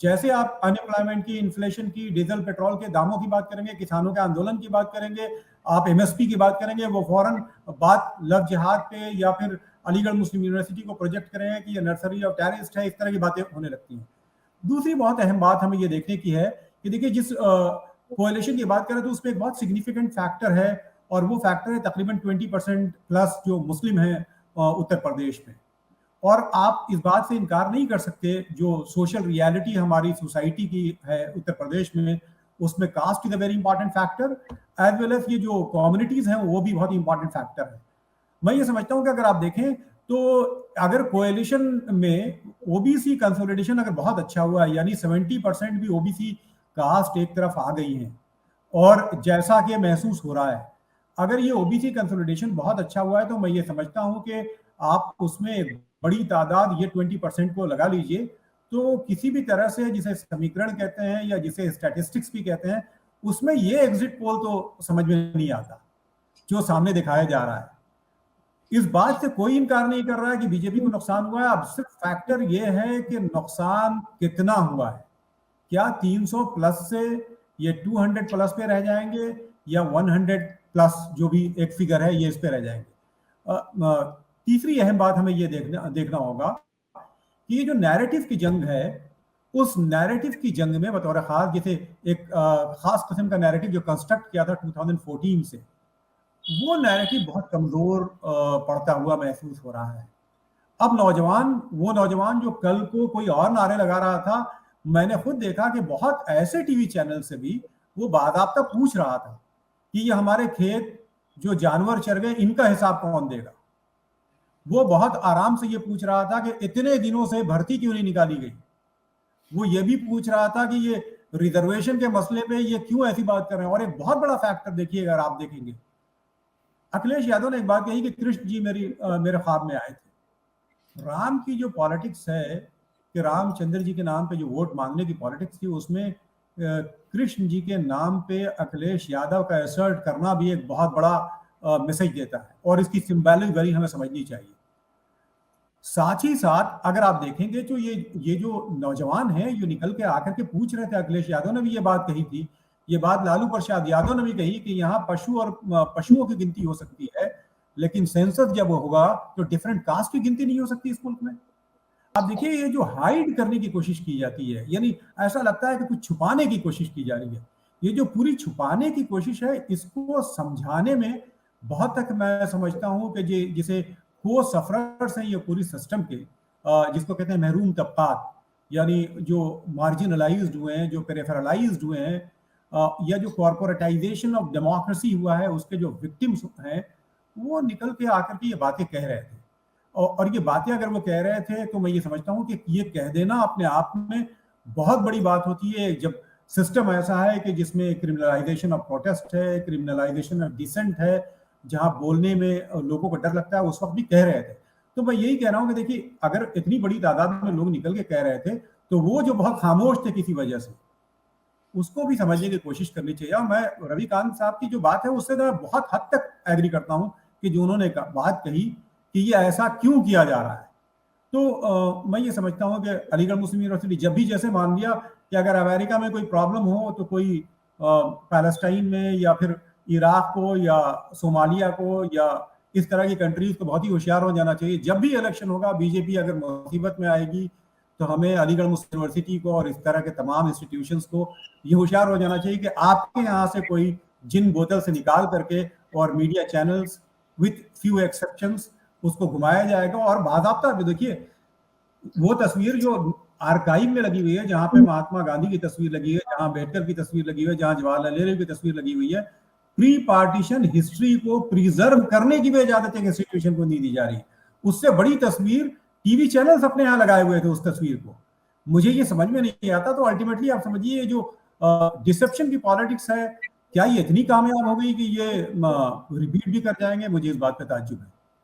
जैसे आप अनएम्प्लॉयमेंट की, इन्फ्लेशन की, डीजल पेट्रोल के दामों की बात करेंगे, किसानों के आंदोलन की बात करेंगे, आप एमएसपी की बात करेंगे, वो फौरन बात लव जिहाद पे या फिर अलीगढ़ मुस्लिम यूनिवर्सिटी को प्रोजेक्ट करें कि ये नर्सरी ऑफ टेररिस्ट है, इस तरह की बातें होने लगती हैं। दूसरी बहुत अहम बात हमें ये देखने की है कि देखिए जिस कोalition की बात करें तो उसमें एक बहुत सिग्निफिकेंट फैक्टर है, और वो फैक्टर है तकरीबन 20% प्लस जो मुस्लिम हैं उत्तर प्रदेश में। और आप इस बात से इनकार नहीं कर सकते, जो सोशल रियलिटी हमारी सोसाइटी की है उत्तर प्रदेश में, उसमें caste is a very important factor, as well as ये जो कम्युनिटीज हैं वो भी बहुत इंपॉर्टेंट फैक्टर है। मैं ये समझता हूं कि अगर आप देखें तो अगर कोएलिशन में ओबीसी कंसोलिडेशन अगर बहुत अच्छा हुआ है, यानी 70% भी ओबीसी कास्ट एक तरफ आ गई हैं, और जैसा कि महसूस हो रहा है, अगर ये ओबीसी कंसोलिडेशन बहुत अच्छा हुआ है, तो मैं ये समझता हूं कि आप उसमें एक बड़ी तादाद, ये 20% को लगा लीजिए, तो किसी भी तरह से जिसे समीकरण कहते हैं या जिसे स्टैटिस्टिक्स भी कहते हैं, उसमें ये एग्जिट पोल तो समझ में नहीं आता जो सामने दिखाया जा रहा है। इस बात से कोई इनकार नहीं कर रहा है कि बीजेपी को नुकसान हुआ है। अब सिर्फ फैक्टर ये है कि नुकसान कितना हुआ है। क्या 300 प्लस से ये 200 प्लस पे रह जाएंगे, या 100 प्लस जो भी एक फिगर है ये इस पे रह जाएंगे। तीसरी अहम बात हमें ये देखना होगा कि ये जो नैरेटिव की जंग है, उस नैरेटिव की जंग में बतौर खास, जैसे एक खास किस्म का नैरेटिव जो कंस्ट्रक्ट किया था 2014 से, वो नैरेटिव बहुत कमजोर पड़ता हुआ महसूस हो रहा है। अब वो नौजवान जो कल को कोई और नारे लगा रहा था, मैंने खुद देखा कि बहुत ऐसे टीवी चैनल से भी वो बाकायदा पूछ रहा था कि ये हमारे खेत जो जानवर चर गए, इनका हिसाब कौन देगा। वो बहुत आराम से ये पूछ रहा था कि इतने दिनों से भर्ती क्यों नहीं निकाली गई। वो ये भी पूछ रहा था कि ये रिजर्वेशन के मसले पे ये क्यों ऐसी बात कर रहे हैं। और एक बहुत बड़ा फैक्टर देखिए, अगर आप देखेंगे, अखिलेश यादव ने एक बात कही कि कृष्ण जी मेरे ख्वाब में आए थे। राम की जो पॉलिटिक्स है कि रामचंद्र जी के नाम पे जो वोट मांगने की पॉलिटिक्स थी, उसमें कृष्ण जी के नाम पे अखिलेश यादव का असर्ट करना भी एक बहुत बड़ा मैसेज देता है, और इसकी सिंबॉलिक वैल्यू हमें समझनी चाहिए। साथ ही साथ अगर आप देखेंगे तो ये जो नौजवान हैं जो निकल के आकर के पूछ रहे थे, अखिलेश यादव ने भी ये बात कही थी, ये बात लालू प्रसाद यादव ने भी कही कि यहाँ पशुओं की गिनती हो सकती है, लेकिन सेंसस जब होगा तो डिफरेंट कास्ट की गिनती नहीं हो सकती इस मुल्क में। आप देखिए ये जो हाइड करने की कोशिश की जाती है, यानी ऐसा लगता है कि कुछ छुपाने की कोशिश की जा रही है। ये जो पूरी छुपाने की कोशिश है, इसको समझाने में बहुत तक मैं समझता हूं कि जिसे को सफरर्स हैं ये पूरी सिस्टम के, जिसको कहते हैं महरूम तबकात, यानी जो मार्जिनलाइज्ड हुए हैं, जो पेरिफेरलाइज्ड हुए हैं, या जो कॉर्पोरेटाइजेशन ऑफ डेमोक्रेसी हुआ है, उसके जो विक्टिम्स हैं, वो निकल के आकर के ये बातें कह रहे थे। और ये बातें अगर वो कह रहे थे तो मैं ये समझता हूँ कि ये कह देना अपने आप में बहुत बड़ी बात होती है, जब सिस्टम ऐसा है कि जिसमें क्रिमिनलाइजेशन ऑफ प्रोटेस्ट है, क्रिमिनलाइजेशन ऑफ डिसेंट है, जहां बोलने में लोगों को डर लगता है, उस वक्त भी कह रहे थे। तो मैं यही कह रहा हूं कि देखिए अगर इतनी बड़ी तादाद में लोग निकल के कह रहे थे, तो वो जो बहुत खामोश थे किसी वजह से, उसको भी समझने की कोशिश करनी चाहिए। और मैं रविकांत साहब की जो बात है उससे मैं बहुत हद तक एग्री करता हूं कि जो उन्होंने बात कही कि ये ऐसा क्यों किया जा रहा है। तो मैं ये समझता हूं कि अलीगढ़ मुस्लिम यूनिवर्सिटी जब भी जैसे मान लिया कि अगर अमेरिका में कोई प्रॉब्लम हो तो कोई पैलेस्टाइन में या फिर इराक को या सोमालिया को या इस तरह की कंट्रीज को बहुत ही होशियार हो जाना चाहिए। जब भी इलेक्शन होगा, बीजेपी अगर मुसीबत में आएगी तो हमें अलीगढ़ मुस्लिम यूनिवर्सिटी को और इस तरह के तमाम इंस्टीट्यूशंस को ये होशियार हो जाना चाहिए कि आपके यहाँ से कोई जिन बोतल से निकाल करके और media channels with few exceptions उसको घुमाया जाएगा। और बाकायदा देखिए वो तस्वीर जो आर्काइव में लगी हुई है, जहां पे महात्मा गांधी की तस्वीर लगी है, जहां अम्बेडकर की तस्वीर लगी हुई है, जहां जवाहरलाल नेहरू की तस्वीर लगी हुई है, प्री पार्टीशन हिस्ट्री को प्रिजर्व करने की भी इजाजत एक इंस्टीट्यूशन को नहीं दी जा रही। उससे बड़ी तस्वीर टीवी चैनल्स अपने यहाँ लगाए हुए थे उस तस्वीर को। मुझे ये समझ में नहीं आता। तो अल्टीमेटली आप समझिए जो डिसेप्शन की पॉलिटिक्स है, क्या ये इतनी कामयाब हो गई कि ये रिपीट भी कर जाएंगे? मुझे इस बात पे ताज्जुब है।